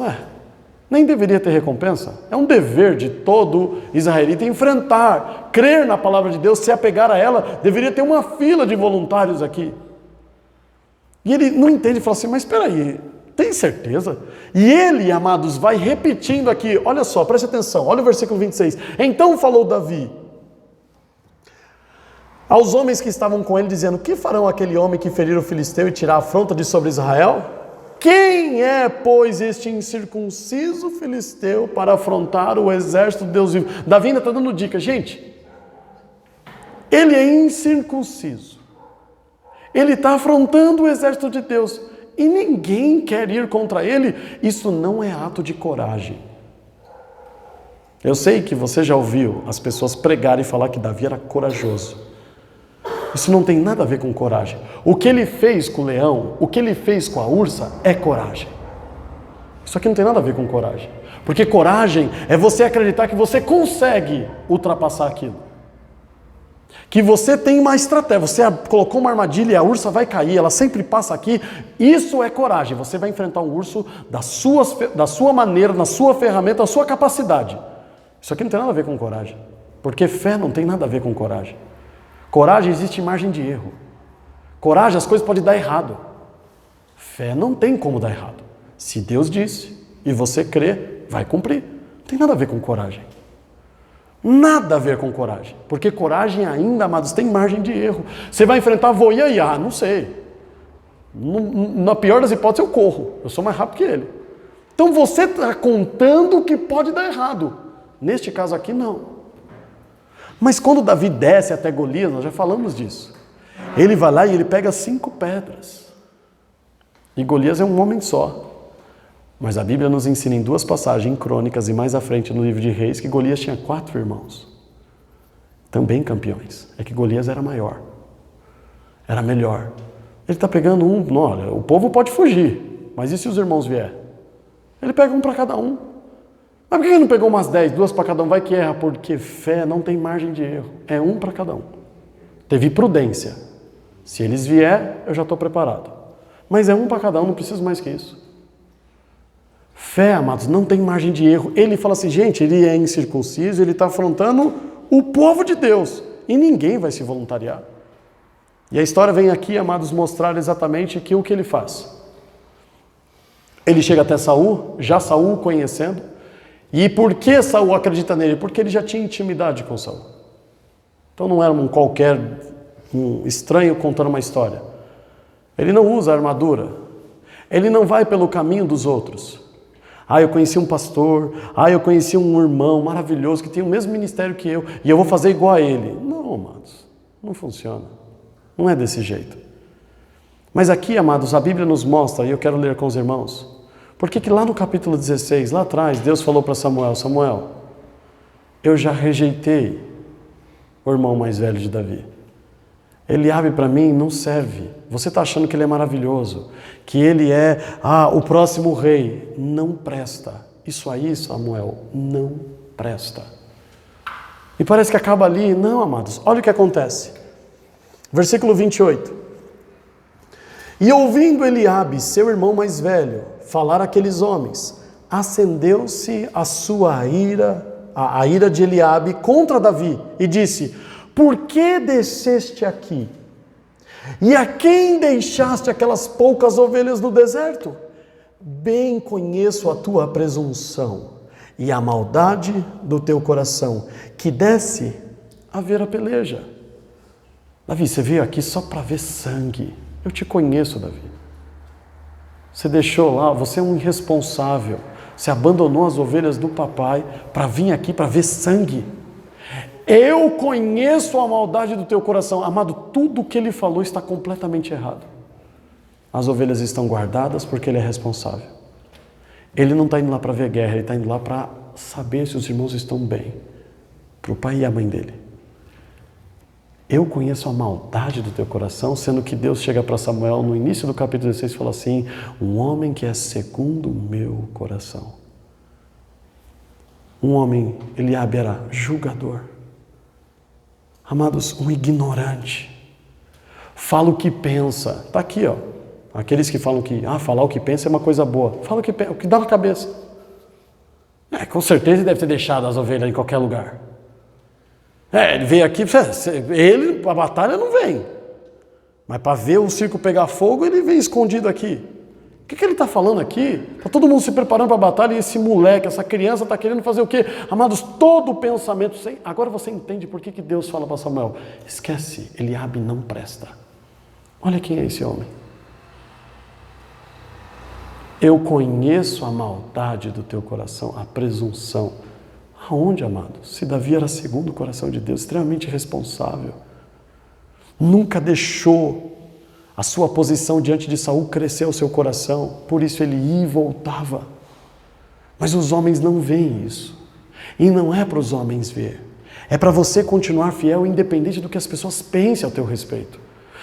nem deveria ter recompensa? É um dever de todo israelita enfrentar, crer na palavra de Deus, se apegar a ela. Deveria ter uma fila de voluntários aqui. E ele não entende e fala assim, mas espera aí, tem certeza? E ele, amados, vai repetindo aqui, olha só, preste atenção, olha o versículo 26. Então falou Davi aos homens que estavam com ele, dizendo, que farão aquele homem que ferir o filisteu e tirar a afronta de sobre Israel? Quem é, pois, este incircunciso filisteu para afrontar o exército de Deus vivo? Davi ainda está dando dica. Gente, ele é incircunciso. Ele está afrontando o exército de Deus. E ninguém quer ir contra ele. Isso não é ato de coragem. Eu sei que você já ouviu as pessoas pregarem e falar que Davi era corajoso. Isso não tem nada a ver com coragem. O que ele fez com o leão, o que ele fez com a ursa, é coragem. Isso aqui não tem nada a ver com coragem. Porque coragem é você acreditar que você consegue ultrapassar aquilo. Que você tem uma estratégia, você colocou uma armadilha e a ursa vai cair, ela sempre passa aqui. Isso é coragem. Você vai enfrentar um urso da sua maneira, na sua ferramenta, na sua capacidade. Isso aqui não tem nada a ver com coragem. Porque fé não tem nada a ver com coragem. Coragem existe margem de erro. Coragem, as coisas podem dar errado. Fé não tem como dar errado. Se Deus disse e você crê, vai cumprir. Não tem nada a ver com coragem. Nada a ver com coragem. Porque coragem ainda, amados, tem margem de erro. Você vai enfrentar voiaiá, não sei. Na pior das hipóteses eu corro. Eu sou mais rápido que ele. Então você está contando que pode dar errado. Neste caso aqui, não. Mas quando Davi desce até Golias, nós já falamos disso. Ele vai lá e ele pega 5 pedras. E Golias é um homem só. Mas a Bíblia nos ensina em 2 passagens, em Crônicas e mais à frente no livro de Reis, que Golias tinha 4 irmãos. Também campeões. É que Golias era maior. Era melhor. Ele está pegando um, olha, o povo pode fugir. Mas e se os irmãos vier? Ele pega um para cada um. Mas por que ele não pegou umas 10, 2 para cada um? Vai que erra, porque fé não tem margem de erro. É um para cada um. Teve prudência. Se eles vier, eu já estou preparado. Mas é um para cada um, não preciso mais que isso. Fé, amados, não tem margem de erro. Ele fala assim, gente, ele é incircunciso, ele está afrontando o povo de Deus. E ninguém vai se voluntariar. E a história vem aqui, amados, mostrar exatamente o que ele faz. Ele chega até Saul, já Saul conhecendo. E por que Saul acredita nele? Porque ele já tinha intimidade com Saul. Então não era um estranho contando uma história. Ele não usa armadura. Ele não vai pelo caminho dos outros. Eu conheci um pastor, eu conheci um irmão maravilhoso que tem o mesmo ministério que eu, e eu vou fazer igual a ele. Não, amados, não funciona. Não é desse jeito. Mas aqui, amados, a Bíblia nos mostra, e eu quero ler com os irmãos, porque que lá no capítulo 16, lá atrás, Deus falou para Samuel, Samuel, eu já rejeitei o irmão mais velho de Davi. Eliabe para mim não serve. Você está achando que ele é maravilhoso, que ele é o próximo rei. Não presta. Isso aí, Samuel, não presta. E parece que acaba ali. Não, amados, olha o que acontece. Versículo 28. E ouvindo Eliabe, seu irmão mais velho, falar àqueles homens, acendeu-se a sua ira, a ira de Eliabe contra Davi, e disse: por que desceste aqui? E a quem deixaste aquelas poucas ovelhas no deserto? Bem conheço a tua presunção e a maldade do teu coração, que desce a ver a peleja. Davi, você veio aqui só para ver sangue. Eu te conheço, Davi. Você deixou lá, você é um irresponsável. Você abandonou as ovelhas do papai para vir aqui para ver sangue. Eu conheço a maldade do teu coração. Amado, tudo o que ele falou está completamente errado. As ovelhas estão guardadas porque ele é responsável. Ele não está indo lá para ver guerra, ele está indo lá para saber se os irmãos estão bem. Para o pai e a mãe dele. Eu conheço a maldade do teu coração, sendo que Deus chega para Samuel no início do capítulo 16 e fala assim: um homem que é segundo o meu coração. Um homem, Eliabe era julgador. Amados, um ignorante. Fala o que pensa. Está aqui, ó. Aqueles que falam que falar o que pensa é uma coisa boa. Fala o que dá na cabeça. Com certeza ele deve ter deixado as ovelhas em qualquer lugar. Ele veio aqui, ele para a batalha não vem. Mas para ver o circo pegar fogo, ele vem escondido aqui. O que ele está falando aqui? Está todo mundo se preparando para a batalha e esse moleque, essa criança está querendo fazer o quê? Amados, todo o pensamento... Agora você entende por que Deus fala para Samuel: esquece, Eliabe não presta. Olha quem é esse homem. Eu conheço a maldade do teu coração, a presunção. Aonde, amados? Se Davi era segundo o coração de Deus, extremamente responsável. Nunca deixou a sua posição diante de Saul crescer o seu coração, por isso ele ia e voltava. Mas os homens não veem isso. E não é para os homens ver. É para você continuar fiel, independente do que as pessoas pensem ao teu respeito.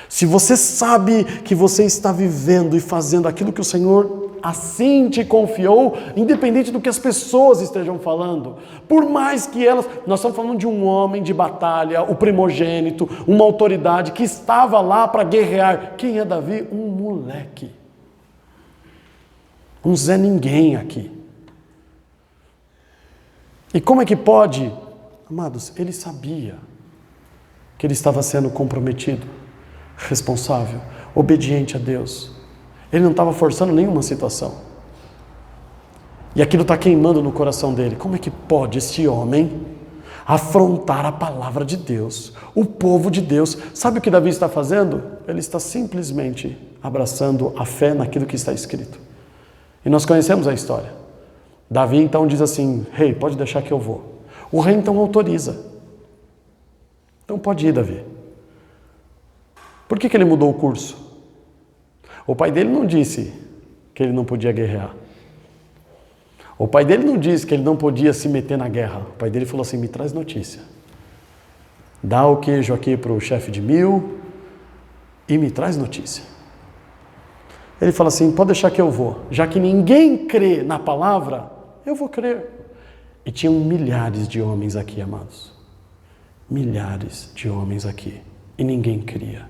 Se você sabe que você está vivendo e fazendo aquilo que o Senhor assim te confiou, independente do que as pessoas estejam falando, por mais que elas... Nós estamos falando de um homem de batalha, o primogênito, uma autoridade que estava lá para guerrear. Quem é Davi? Um moleque. Um Zé Ninguém aqui. E como é que pode? Amados, ele sabia que ele estava sendo comprometido, responsável, obediente a Deus. Ele não estava forçando nenhuma situação. E aquilo está queimando no coração dele. Como é que pode esse homem afrontar a palavra de Deus, o povo de Deus? Sabe o que Davi está fazendo? Ele está simplesmente abraçando a fé naquilo que está escrito. E nós conhecemos a história. Davi então diz assim: rei, pode deixar que eu vou. O rei então autoriza. Então pode ir, Davi. Por que ele mudou o curso? O pai dele não disse que ele não podia guerrear. O pai dele não disse que ele não podia se meter na guerra. O pai dele falou assim: me traz notícia. Dá o queijo aqui para o chefe de 1000 e me traz notícia. Ele fala assim: pode deixar que eu vou. Já que ninguém crê na palavra, eu vou crer. E tinham milhares de homens aqui, amados. Milhares de homens aqui. E ninguém cria.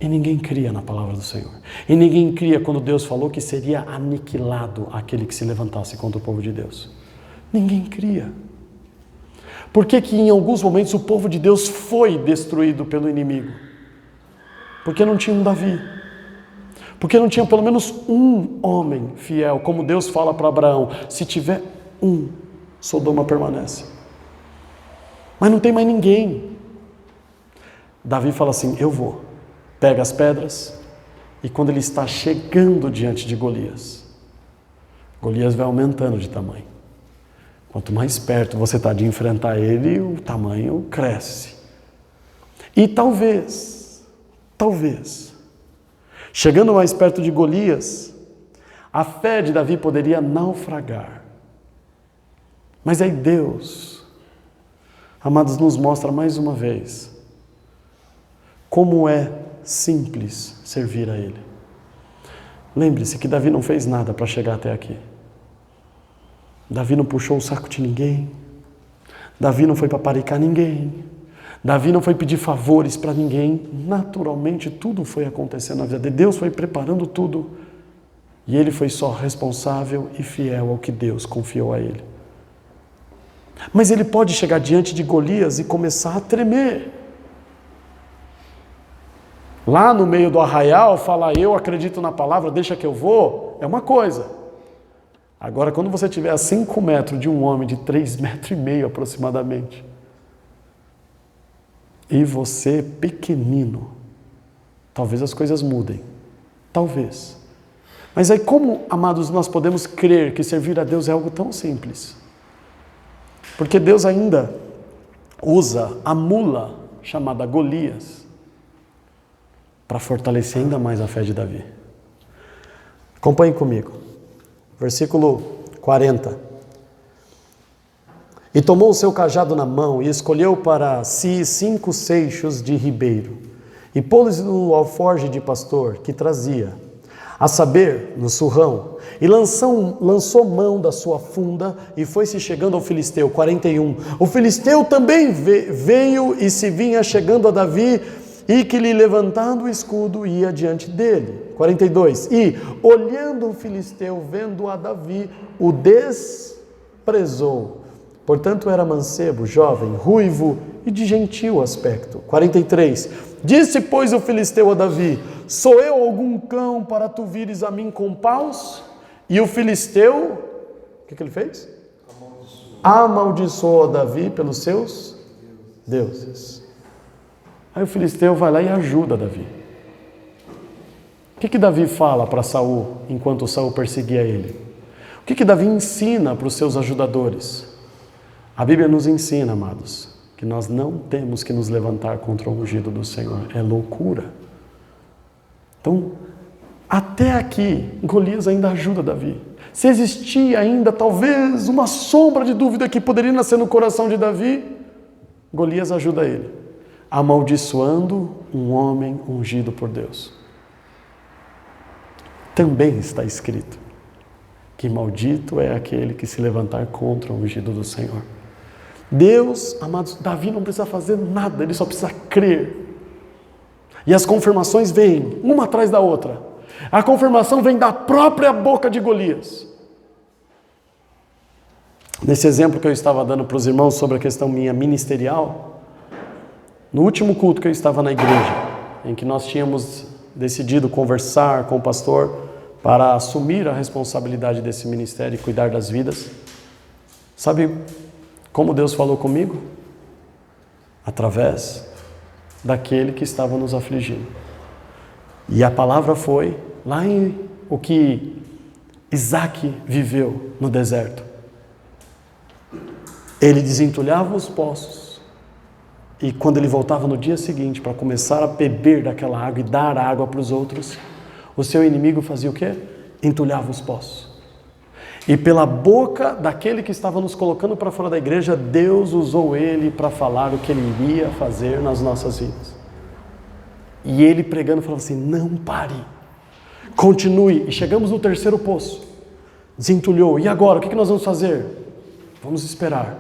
E ninguém cria na palavra do Senhor. E ninguém cria quando Deus falou que seria aniquilado aquele que se levantasse contra o povo de Deus. Ninguém cria. Por que que em alguns momentos o povo de Deus foi destruído pelo inimigo? Porque não tinha um Davi. Porque não tinha pelo menos um homem fiel, como Deus fala para Abraão, se tiver um, Sodoma permanece. Mas não tem mais ninguém. Davi fala assim, eu vou. Pega as pedras, e quando ele está chegando diante de Golias, Golias vai aumentando de tamanho. Quanto mais perto você está de enfrentar ele, o tamanho cresce. E talvez, chegando mais perto de Golias, a fé de Davi poderia naufragar. Mas aí Deus, amados, nos mostra mais uma vez como é simples servir a Ele. Lembre-se que Davi não fez nada para chegar até aqui. Davi não puxou o saco de ninguém. Davi não foi paparicar ninguém. Davi não foi pedir favores para ninguém. Naturalmente tudo foi acontecendo na vida dele. Deus foi preparando tudo. E ele foi só responsável e fiel ao que Deus confiou a ele. Mas ele pode chegar diante de Golias e começar a tremer. Lá no meio do arraial, falar, eu acredito na palavra, deixa que eu vou, é uma coisa. Agora, quando você estiver a 5 metros de um homem de 3,5 metros aproximadamente, e você pequenino, talvez as coisas mudem. Talvez. Mas aí como, amados, nós podemos crer que servir a Deus é algo tão simples? Porque Deus ainda usa a mula chamada Golias para fortalecer ainda mais a fé de Davi. Acompanhe comigo. Versículo 40. E tomou o seu cajado na mão e escolheu para si 5 seixos de ribeiro e pô-los no alforje de pastor que trazia, a saber, no surrão, e lançou mão da sua funda e foi-se chegando ao filisteu. 41. O filisteu também veio e se vinha chegando a Davi e que lhe levantando o escudo ia diante dele. 42. E olhando o filisteu, vendo a Davi, o desprezou. Portanto era mancebo, jovem, ruivo e de gentil aspecto. 43. Disse, pois, o filisteu a Davi, sou eu algum cão para tu vires a mim com paus? E o filisteu, o que ele fez? Amaldiçoou a Davi pelos seus deuses. Aí o filisteu vai lá e ajuda Davi. O que Davi fala para Saul enquanto Saul perseguia ele? O que Davi ensina para os seus ajudadores? A Bíblia nos ensina, amados, que nós não temos que nos levantar contra o ungido do Senhor. É loucura. Então, até aqui, Golias ainda ajuda Davi. Se existia ainda talvez uma sombra de dúvida que poderia nascer no coração de Davi, Golias ajuda ele, amaldiçoando um homem ungido por Deus. Também está escrito que maldito é aquele que se levantar contra o ungido do Senhor. Deus, amados, Davi não precisa fazer nada, ele só precisa crer. E as confirmações vêm, uma atrás da outra. A confirmação vem da própria boca de Golias. Nesse exemplo que eu estava dando para os irmãos sobre a questão minha ministerial, no último culto que eu estava na igreja, em que nós tínhamos decidido conversar com o pastor para assumir a responsabilidade desse ministério e cuidar das vidas, sabe como Deus falou comigo? Através daquele que estava nos afligindo. E a palavra foi lá em o que Isaac viveu no deserto. Ele desentulhava os poços e quando ele voltava no dia seguinte para começar a beber daquela água e dar água para os outros, o seu inimigo fazia o quê? Entulhava os poços. E pela boca daquele que estava nos colocando para fora da igreja, Deus usou ele para falar o que ele iria fazer nas nossas vidas. E ele pregando falava assim, não pare, continue. E chegamos no 3º poço, desentulhou. E agora, o que nós vamos fazer? Vamos esperar.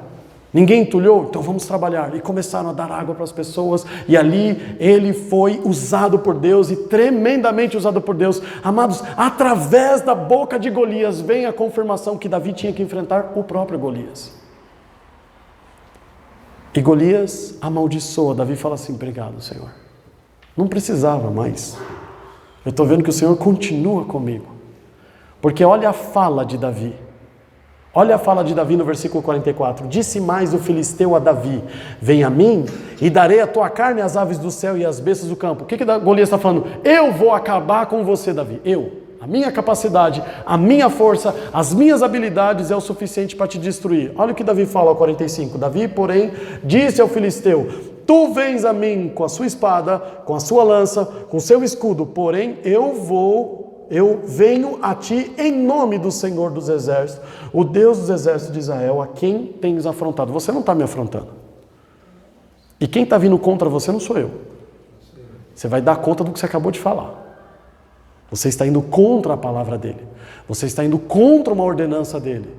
Ninguém entulhou? Então vamos trabalhar. E começaram a dar água para as pessoas. E ali ele foi usado por Deus e tremendamente usado por Deus. Amados, através da boca de Golias vem a confirmação que Davi tinha que enfrentar o próprio Golias. E Golias amaldiçoa. Davi fala assim: obrigado, Senhor. Não precisava mais. Eu estou vendo que o Senhor continua comigo. Porque olha a fala de Davi. Olha a fala de Davi no versículo 44. Disse mais o filisteu a Davi: vem a mim e darei a tua carne às aves do céu e às bestas do campo. O que Golias está falando? Eu vou acabar com você, Davi. A minha capacidade, a minha força, as minhas habilidades é o suficiente para te destruir. Olha o que Davi fala ao 45. Davi, porém, disse ao filisteu: tu vens a mim com a sua espada, com a sua lança, com o seu escudo, porém eu venho a ti em nome do Senhor dos Exércitos, o Deus dos Exércitos de Israel, a quem tens afrontado. Você não está me afrontando. E quem está vindo contra você não sou eu. Você vai dar conta do que você acabou de falar. Você está indo contra a palavra dele. Você está indo contra uma ordenança dele.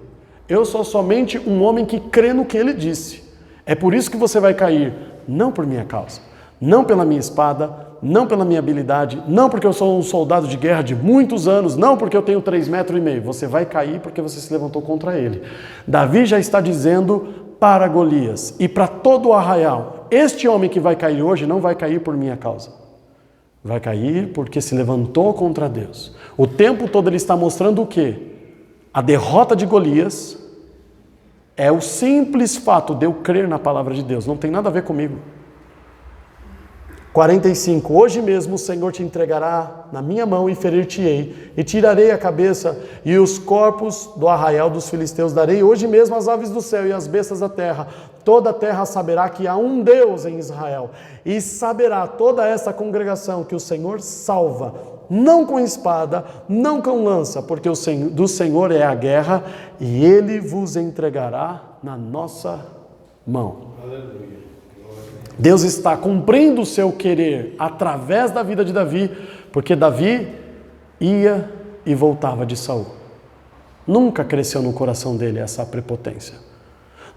Eu sou somente um homem que crê no que ele disse. É por isso que você vai cair, não por minha causa, não pela minha espada, não pela minha habilidade, não porque eu sou um soldado de guerra de muitos anos, não porque eu tenho 3,5 metros. Você vai cair porque você se levantou contra ele. Davi já está dizendo para Golias e para todo o arraial: este homem que vai cair hoje não vai cair por minha causa. Vai cair porque se levantou contra Deus. O tempo todo ele está mostrando o quê? A derrota de Golias é o simples fato de eu crer na palavra de Deus. Não tem nada a ver comigo. 45. Hoje mesmo o Senhor te entregará na minha mão e ferir-te-ei, e tirarei a cabeça e os corpos do arraial dos filisteus. Darei hoje mesmo as aves do céu e as bestas da terra. Toda a terra saberá que há um Deus em Israel, e saberá toda essa congregação que o Senhor salva, não com espada, não com lança, porque do Senhor é a guerra, e Ele vos entregará na nossa mão. Aleluia. Deus está cumprindo o seu querer através da vida de Davi, porque Davi ia e voltava de Saul. Nunca cresceu no coração dele essa prepotência.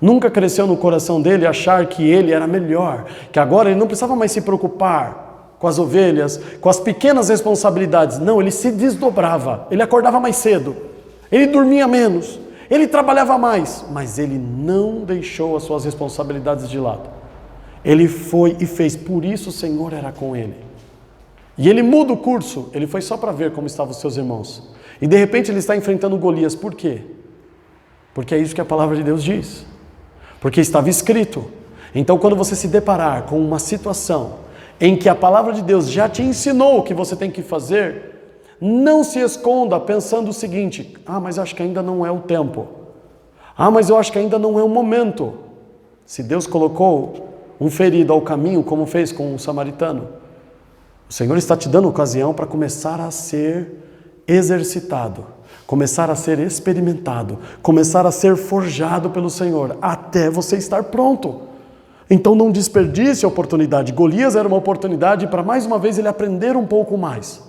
Nunca cresceu no coração dele achar que ele era melhor, que agora ele não precisava mais se preocupar com as ovelhas, com as pequenas responsabilidades. Não, ele se desdobrava, ele acordava mais cedo, ele dormia menos, ele trabalhava mais, mas ele não deixou as suas responsabilidades de lado. Ele foi e fez, por isso o Senhor era com ele. E ele muda o curso, ele foi só para ver como estavam os seus irmãos. E de repente ele está enfrentando Golias, por quê? Porque é isso que a palavra de Deus diz. Porque estava escrito. Então quando você se deparar com uma situação em que a palavra de Deus já te ensinou o que você tem que fazer, não se esconda pensando o seguinte: mas acho que ainda não é o tempo. Mas eu acho que ainda não é o momento. Se Deus colocou um ferido ao caminho, como fez com o samaritano, o Senhor está te dando ocasião para começar a ser exercitado, começar a ser experimentado, começar a ser forjado pelo Senhor, até você estar pronto. Então não desperdice a oportunidade. Golias era uma oportunidade para mais uma vez ele aprender um pouco mais.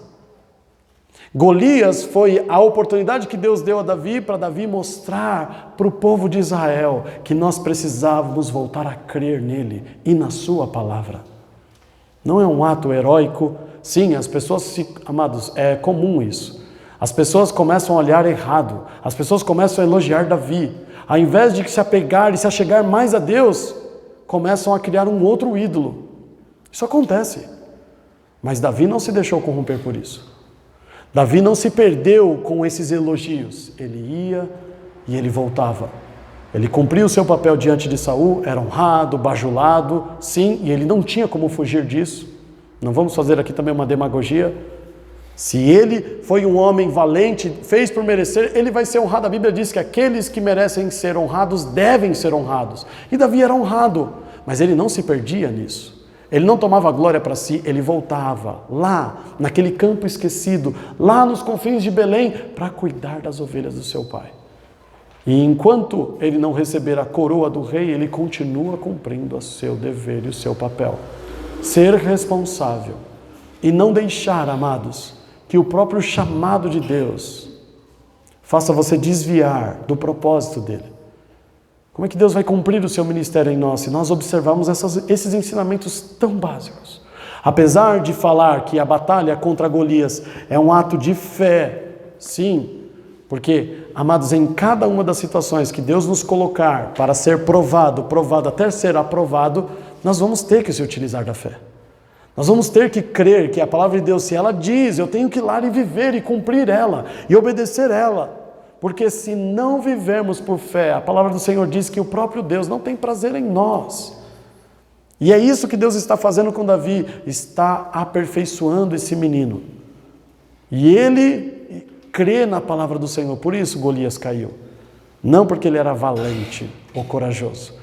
Golias foi a oportunidade que Deus deu a Davi para Davi mostrar para o povo de Israel que nós precisávamos voltar a crer nele e na sua palavra. Não é um ato heróico. Sim, as pessoas, amados, é comum isso. As pessoas começam a olhar errado, as pessoas começam a elogiar Davi. Ao invés de se apegar e se achegar mais a Deus, começam a criar um outro ídolo. Isso acontece. Mas Davi não se deixou corromper por isso. Davi não se perdeu com esses elogios. Ele ia e ele voltava. Ele cumpria o seu papel diante de Saul, era honrado, bajulado, sim, e ele não tinha como fugir disso. Não vamos fazer aqui também uma demagogia. Se ele foi um homem valente, fez por merecer, ele vai ser honrado. A Bíblia diz que aqueles que merecem ser honrados devem ser honrados. E Davi era honrado, mas ele não se perdia nisso. Ele não tomava glória para si, ele voltava lá, naquele campo esquecido, lá nos confins de Belém, para cuidar das ovelhas do seu pai. E enquanto ele não receber a coroa do rei, ele continua cumprindo o seu dever e o seu papel. Ser responsável e não deixar, amados, que o próprio chamado de Deus faça você desviar do propósito dele. Como é que Deus vai cumprir o seu ministério em nós se nós observarmos esses ensinamentos tão básicos? Apesar de falar que a batalha contra Golias é um ato de fé, sim, porque, amados, em cada uma das situações que Deus nos colocar para ser provado, até ser aprovado, nós vamos ter que se utilizar da fé. Nós vamos ter que crer que a palavra de Deus, se ela diz, eu tenho que ir lá e viver e cumprir ela e obedecer ela. Porque se não vivermos por fé, a palavra do Senhor diz que o próprio Deus não tem prazer em nós. E é isso que Deus está fazendo com Davi, está aperfeiçoando esse menino. E ele crê na palavra do Senhor, por isso Golias caiu. Não porque ele era valente ou corajoso.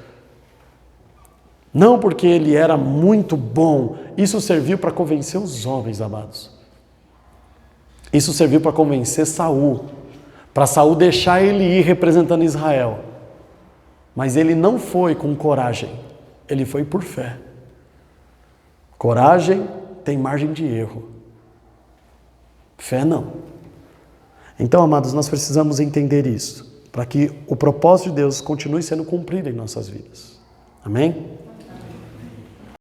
Não porque ele era muito bom. Isso serviu para convencer os homens, amados. Isso serviu para convencer Saul. Para Saul deixar ele ir representando Israel. Mas ele não foi com coragem. Ele foi por fé. Coragem tem margem de erro. Fé não. Então, amados, nós precisamos entender isso. Para que o propósito de Deus continue sendo cumprido em nossas vidas. Amém?